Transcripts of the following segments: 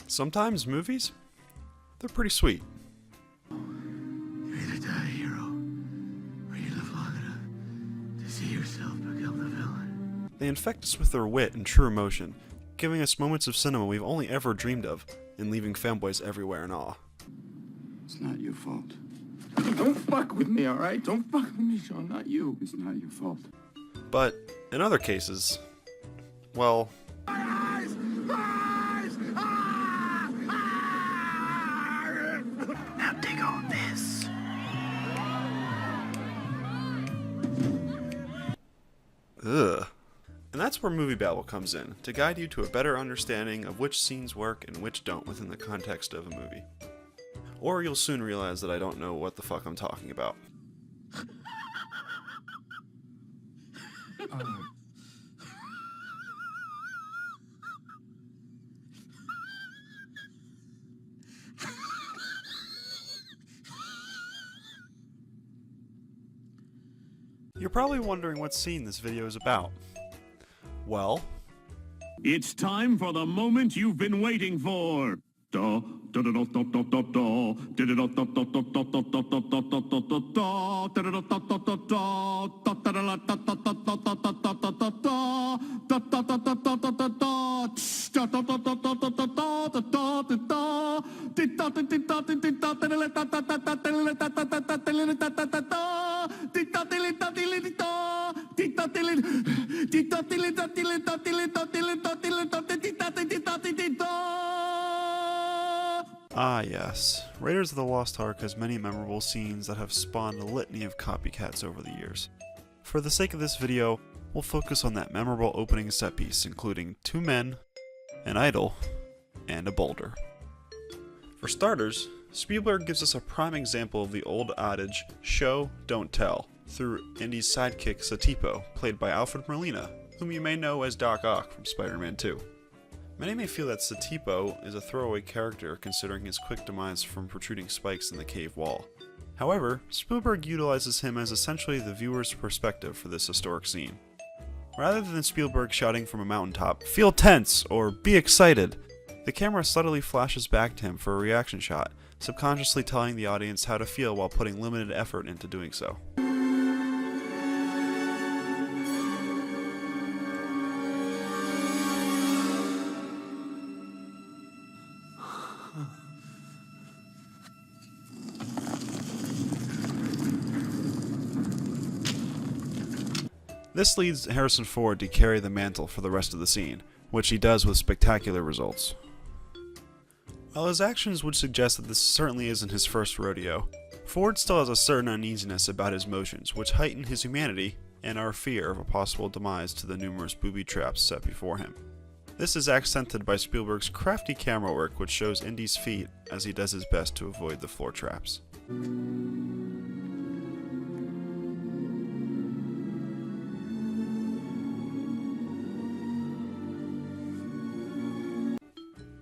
Sometimes movies, they're pretty sweet. You're either die a hero, or you live long enough to see yourself become the villain. They infect us with their wit and true emotion, giving us moments of cinema we've only ever dreamed of, and leaving fanboys everywhere in awe. It's not your fault. Don't fuck with me, alright? Don't fuck with me, Sean, not you. It's not your fault. But in other cases, well, Eyes! Eyes! Now dig on this. ugh. And that's where Movie Babble comes in, to guide you to a better understanding of which scenes work and which don't within the context of a movie. Or you'll soon realize that I don't know what the fuck I'm talking about. You're probably wondering what scene this video is about. Well, It's time for the moment you've been waiting for. ah yes, Raiders of the Lost Ark has many memorable scenes that have spawned a litany of copycats over the years. For the sake of this video, we'll focus on that memorable opening set piece, including two men, an idol, and a boulder. For starters, Spielberg gives us a prime example of the old adage, show, don't tell, through Indy's sidekick Satipo, played by Alfred Molina, whom you may know as Doc Ock from Spider-Man 2. Many may feel that Satipo is a throwaway character considering his quick demise from protruding spikes in the cave wall. However, Spielberg utilizes him as essentially the viewer's perspective for this historic scene. Rather than Spielberg shouting from a mountaintop, "Feel tense!" or "Be excited!", the camera subtly flashes back to him for a reaction shot, subconsciously telling the audience how to feel while putting limited effort into doing so. This leads Harrison Ford to carry the mantle for the rest of the scene, which he does with spectacular results. While his actions would suggest that this certainly isn't his first rodeo, Ford still has a certain uneasiness about his motions, which heighten his humanity and our fear of a possible demise to the numerous booby traps set before him. This is accented by Spielberg's crafty camera work, which shows Indy's feet as he does his best to avoid the floor traps.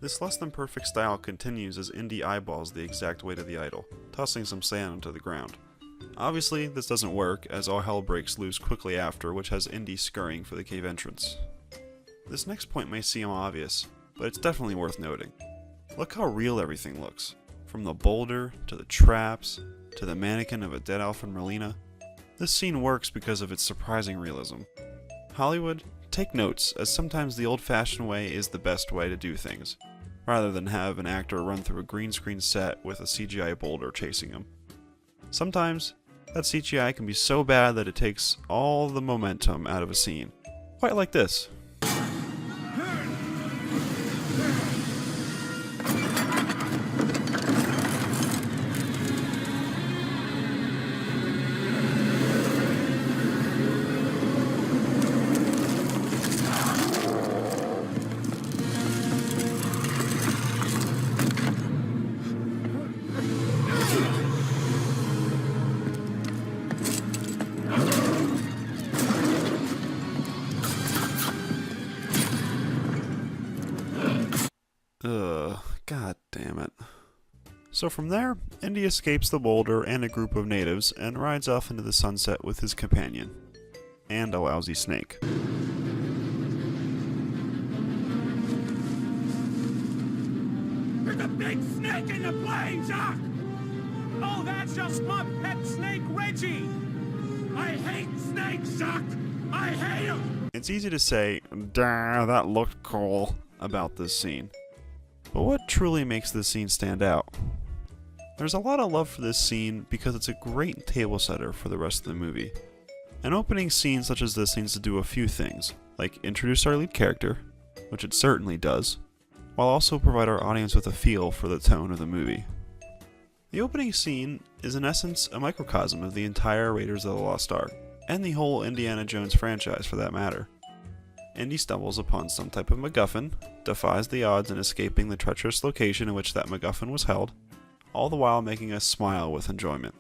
This less than perfect style continues as Indy eyeballs the exact weight of the idol, tossing some sand onto the ground. Obviously, this doesn't work, as all hell breaks loose quickly after, which has Indy scurrying for the cave entrance. This next point may seem obvious, but it's definitely worth noting. Look how real everything looks, from the boulder, to the traps, to the mannequin of a dead Alfred Molina. This scene works because of its surprising realism. Hollywood, take notes, as sometimes the old-fashioned way is the best way to do things, rather than have an actor run through a green screen set with a CGI boulder chasing him. Sometimes, that CGI can be so bad that it takes all the momentum out of a scene. Quite like this. God damn it. So from there, Indy escapes the boulder and a group of natives and rides off into the sunset with his companion. And a lousy snake. There's a big snake in the plane, Doc! Oh, that's just my pet snake, Reggie! I hate snakes, Doc! I hate them! It's easy to say, "Duh, that looked cool," about this scene. But what truly makes this scene stand out? There's a lot of love for this scene because it's a great table setter for the rest of the movie. An opening scene such as this needs to do a few things, like introduce our lead character, which it certainly does, while also provide our audience with a feel for the tone of the movie. The opening scene is in essence a microcosm of the entire Raiders of the Lost Ark, and the whole Indiana Jones franchise for that matter. Indy stumbles upon some type of MacGuffin, defies the odds in escaping the treacherous location in which that MacGuffin was held, all the while making us smile with enjoyment.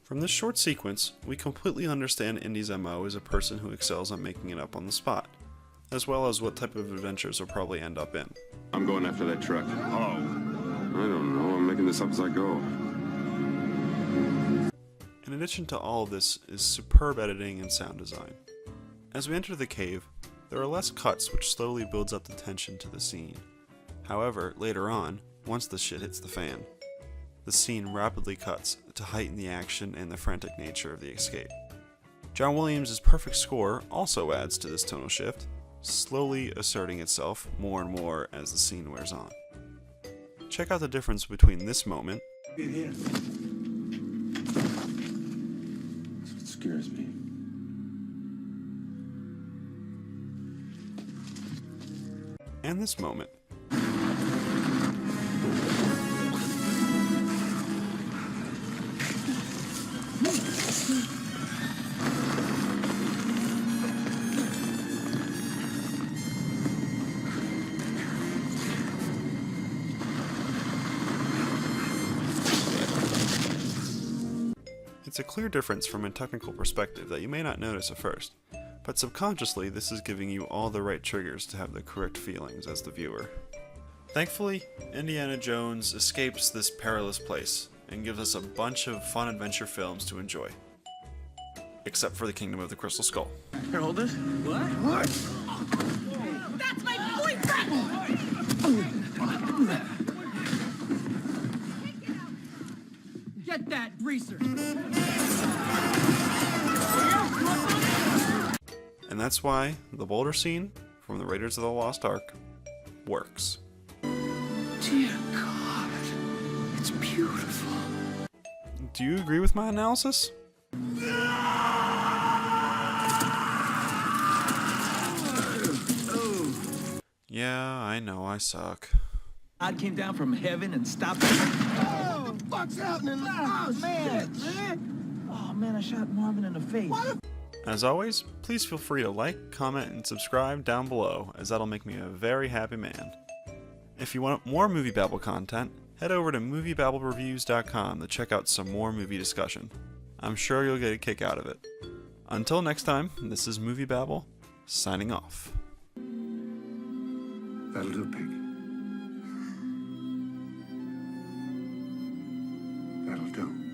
From this short sequence, we completely understand Indy's MO as a person who excels at making it up on the spot, as well as what type of adventures he'll probably end up in. I'm going after that truck. Oh. I don't know. I'm making this up as I go. In addition to all of this is superb editing and sound design. As we enter the cave, there are less cuts which slowly builds up the tension to the scene. However, later on, once the shit hits the fan, the scene rapidly cuts to heighten the action and the frantic nature of the escape. John Williams' perfect score also adds to this tonal shift, slowly asserting itself more and more as the scene wears on. Check out the difference between this moment That's what scares me. and this moment. It's a clear difference from a technical perspective that you may not notice at first, but subconsciously this is giving you all the right triggers to have the correct feelings as the viewer. Thankfully, Indiana Jones escapes this perilous place and gives us a bunch of fun adventure films to enjoy. Except for the Kingdom of the Crystal Skull. Here, hold this. What? That's my boyfriend! Get that greaser! And that's why the Boulder scene from the Raiders of the Lost Ark works. Dear God, it's beautiful. Do you agree with my analysis? Yeah, I know I suck. God came down from heaven and stopped. Oh, what's happening? Oh, man! Oh man, I shot Marvin in the face. As always, please feel free to like, comment, and subscribe down below, as that'll make me a very happy man. If you want more Movie Babble content, head over to MovieBabbleReviews.com to check out some more movie discussion. I'm sure you'll get a kick out of it. Until next time, this is Movie Babble, signing off. That'll do, pig. That'll do.